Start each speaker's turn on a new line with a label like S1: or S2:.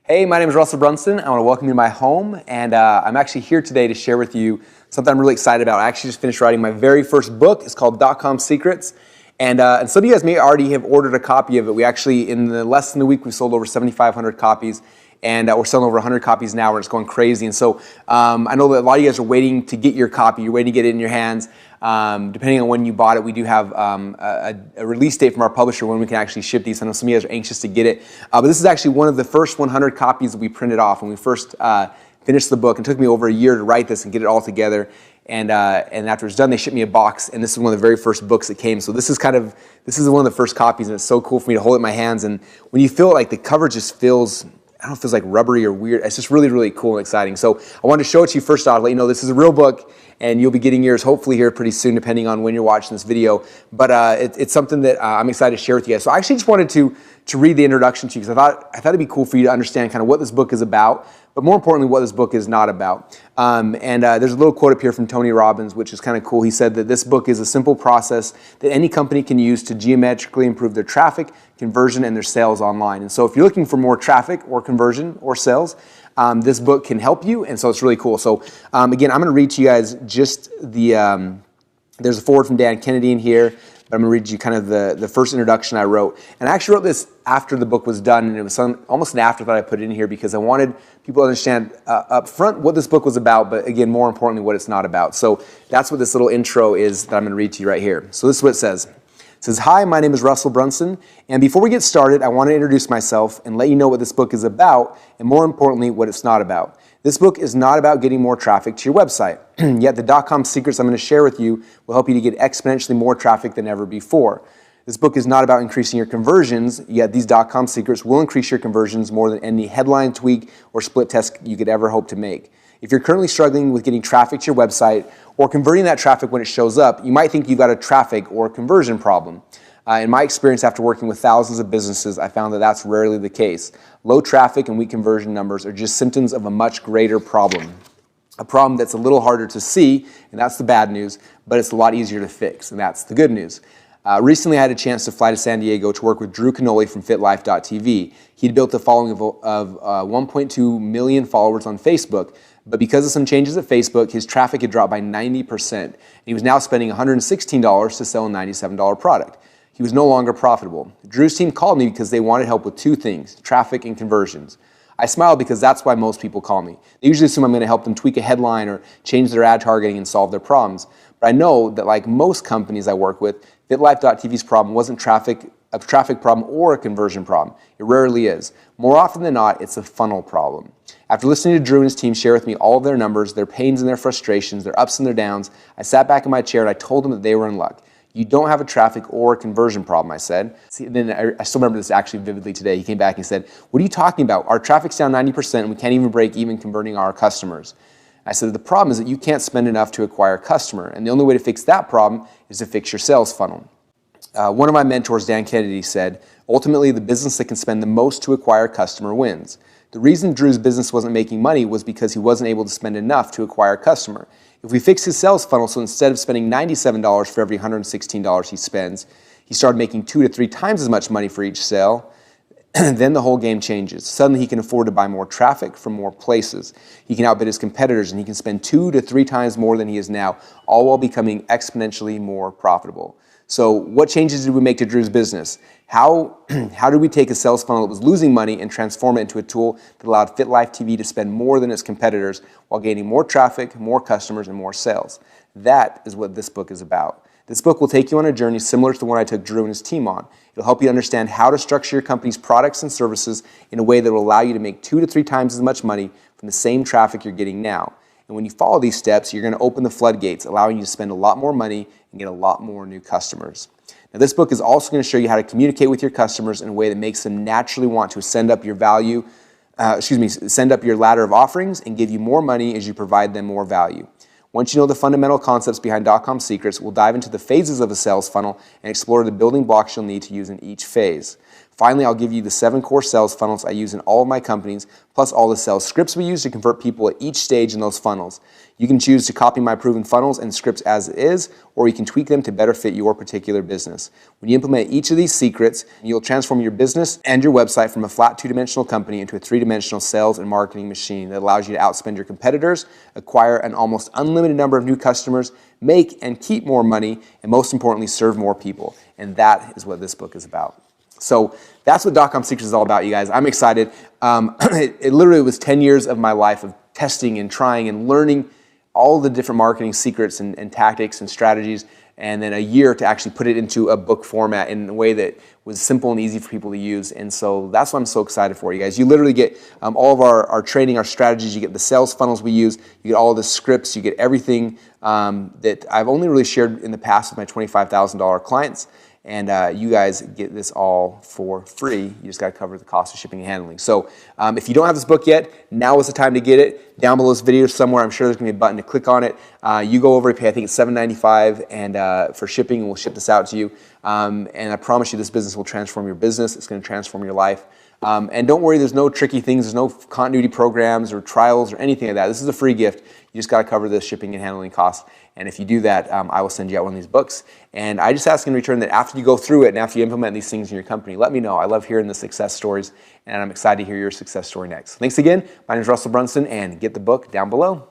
S1: Hey, my name is Russell Brunson. I want to welcome you to my home, and I'm actually here today to share with you something I'm really excited about. I actually just finished writing my very first book. It's called Dotcom Secrets, and some of you guys may already have ordered a copy of it. We actually, in less than a week, we sold over 7,500 copies, and we're selling over 100 copies now, and it's going crazy. And so I know that a lot of you guys are waiting to get your copy. You're waiting to get it in your hands. Depending on when you bought it, we do have a release date from our publisher when we can actually ship these. I know some of you guys are anxious to get it, but this is actually one of the first 100 copies that we printed off when we first finished the book. It took me over a year to write this and get it all together, and after it's done, they shipped me a box, and this is one of the very first books that came. So this is one of the first copies, and it's so cool for me to hold it in my hands. And when you feel it, like the cover just feels, I don't know if it feels like rubbery or weird. It's just really, really cool and exciting. So I wanted to show it to you first off, let you know this is a real book, and you'll be getting yours hopefully here pretty soon, depending on when you're watching this video. But it's something that I'm excited to share with you guys. So I actually just wanted to read the introduction to you, because I thought it'd be cool for you to understand kind of what this book is about, but more importantly, what this book is not about. There's a little quote up here from Tony Robbins, which is kind of cool. He said that this book is a simple process that any company can use to geometrically improve their traffic, conversion, and their sales online. And so if you're looking for more traffic or conversion or sales, this book can help you, and so it's really cool. So again, I'm going to read to you guys just there's a foreword from Dan Kennedy in here, but I'm going to read you kind of the first introduction I wrote. And I actually wrote this after the book was done, and it was almost an afterthought I put in here because I wanted people to understand up front what this book was about, but again, more importantly, what it's not about. So that's what this little intro is that I'm going to read to you right here. So this is what it says. It says, "Hi, my name is Russell Brunson, and before we get started, I want to introduce myself and let you know what this book is about, and more importantly, what it's not about. This book is not about getting more traffic to your website, yet the dot-com secrets I'm going to share with you will help you to get exponentially more traffic than ever before. This book is not about increasing your conversions, yet these dot-com secrets will increase your conversions more than any headline tweak or split test you could ever hope to make. If you're currently struggling with getting traffic to your website or converting that traffic when it shows up, you might think you've got a traffic or conversion problem. In my experience, after working with thousands of businesses, I found that that's rarely the case. Low traffic and weak conversion numbers are just symptoms of a much greater problem. A problem that's a little harder to see, and that's the bad news, but it's a lot easier to fix, and that's the good news. Recently, I had a chance to fly to San Diego to work with Drew Canoli from FitLife.tv. He'd built a following of 1.2 million followers on Facebook, but because of some changes at Facebook, his traffic had dropped by 90%, and he was now spending $116 to sell a $97 product. He was no longer profitable. Drew's team called me because they wanted help with two things, traffic and conversions. I smiled because that's why most people call me. They usually assume I'm going to help them tweak a headline or change their ad targeting and solve their problems. But I know that like most companies I work with, FitLife.tv's problem wasn't a traffic problem or a conversion problem. It rarely is. More often than not, it's a funnel problem. After listening to Drew and his team share with me all of their numbers, their pains and their frustrations, their ups and their downs, I sat back in my chair and I told them that they were in luck. You don't have a traffic or a conversion problem, I said. See, then I still remember this actually vividly today. He came back and said, "What are you talking about? Our traffic's down 90% and we can't even break even converting our customers." I said, "The problem is that you can't spend enough to acquire a customer, and the only way to fix that problem is to fix your sales funnel." One of my mentors, Dan Kennedy, said, "Ultimately, the business that can spend the most to acquire a customer wins." The reason Drew's business wasn't making money was because he wasn't able to spend enough to acquire a customer. If we fix his sales funnel, so instead of spending $97 for every $116 he spends, he started making 2 to 3 times as much money for each sale, then the whole game changes. Suddenly he can afford to buy more traffic from more places. He can outbid his competitors, and he can spend 2 to 3 times more than he is now, all while becoming exponentially more profitable. So what changes did we make to Drew's business? How did we take a sales funnel that was losing money and transform it into a tool that allowed FitLife TV to spend more than its competitors while gaining more traffic, more customers, and more sales? That is what this book is about. This book will take you on a journey similar to the one I took Drew and his team on. It'll help you understand how to structure your company's products and services in a way that will allow you to make 2 to 3 times as much money from the same traffic you're getting now. And when you follow these steps, you're going to open the floodgates, allowing you to spend a lot more money and get a lot more new customers. Now, this book is also going to show you how to communicate with your customers in a way that makes them naturally want to send up your send up your ladder of offerings and give you more money as you provide them more value. Once you know the fundamental concepts behind dot-com secrets, we'll dive into the phases of a sales funnel and explore the building blocks you'll need to use in each phase. Finally, I'll give you the 7 core sales funnels I use in all of my companies, plus all the sales scripts we use to convert people at each stage in those funnels. You can choose to copy my proven funnels and scripts as is, or you can tweak them to better fit your particular business. When you implement each of these secrets, you'll transform your business and your website from a flat 2-dimensional company into a 3-dimensional sales and marketing machine that allows you to outspend your competitors, acquire an almost unlimited number of new customers, make and keep more money, and most importantly, serve more people. And that is what this book is about. So that's what Dotcom Secrets is all about, you guys. I'm excited. It literally was 10 years of my life of testing and trying and learning all the different marketing secrets and tactics and strategies, and then a year to actually put it into a book format in a way that was simple and easy for people to use. And so that's what I'm so excited for, you guys. You literally get all of our training, our strategies. You get the sales funnels we use. You get all of the scripts. You get everything that I've only really shared in the past with my $25,000 clients. And you guys get this all for free. You just got to cover the cost of shipping and handling. So if you don't have this book yet, now is the time to get it. Down below this video somewhere, I'm sure there's going to be a button to click on it. You go over and pay, I think it's $7.95 and for shipping, and we'll ship this out to you. And I promise you this business will transform your business. It's going to transform your life. And don't worry, there's no tricky things. There's no continuity programs or trials or anything like that. This is a free gift. You just got to cover the shipping and handling costs. And if you do that, I will send you out one of these books. And I just ask in return that after you go through it and after you implement these things in your company, let me know. I love hearing the success stories, and I'm excited to hear your success story next. Thanks again. My name is Russell Brunson, and get the book down below.